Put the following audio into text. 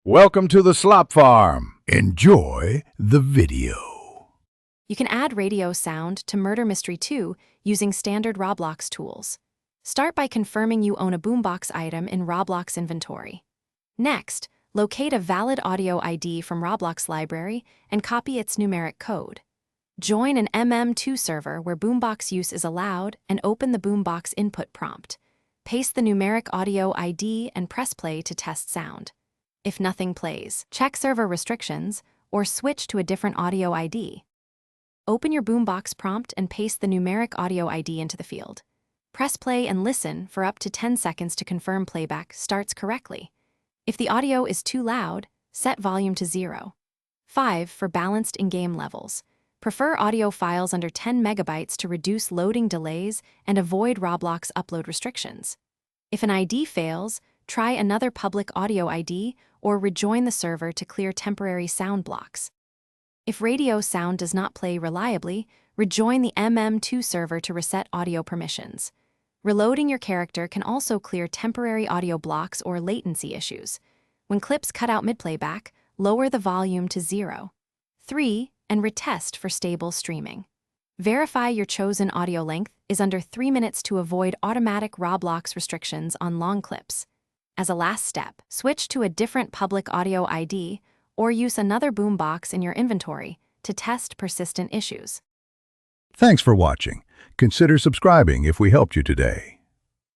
Welcome to the Slop Farm. Enjoy the video. You can add radio sound to Murder Mystery 2 using standard Roblox tools. Start by confirming you own a boombox item in Roblox inventory. Next, locate a valid audio ID from Roblox library and copy its numeric code. Join an Mm2 server where boombox use is allowed and open the boombox input prompt. Paste the numeric audio ID and press play to test sound. If nothing plays, check server restrictions or switch to a different audio ID. Open your boombox prompt and paste the numeric audio ID into the field. Press play and listen for up to 10 seconds to confirm playback starts correctly. If the audio is too loud, set volume to 0. 5. For balanced in-game levels. Prefer audio files under 10 megabytes to reduce loading delays and avoid Roblox upload restrictions. If an ID fails, try another public audio ID or rejoin the server to clear temporary sound blocks. If radio sound does not play reliably, rejoin the MM2 server to reset audio permissions. Reloading your character can also clear temporary audio blocks or latency issues. When clips cut out mid-playback, lower the volume to 0. 3. And retest for stable streaming. Verify your chosen audio length is under 3 minutes to avoid automatic Roblox restrictions on long clips. As a last step, switch to a different public audio ID or use another boombox in your inventory to test persistent issues. Thanks for watching. Consider subscribing if we helped you today.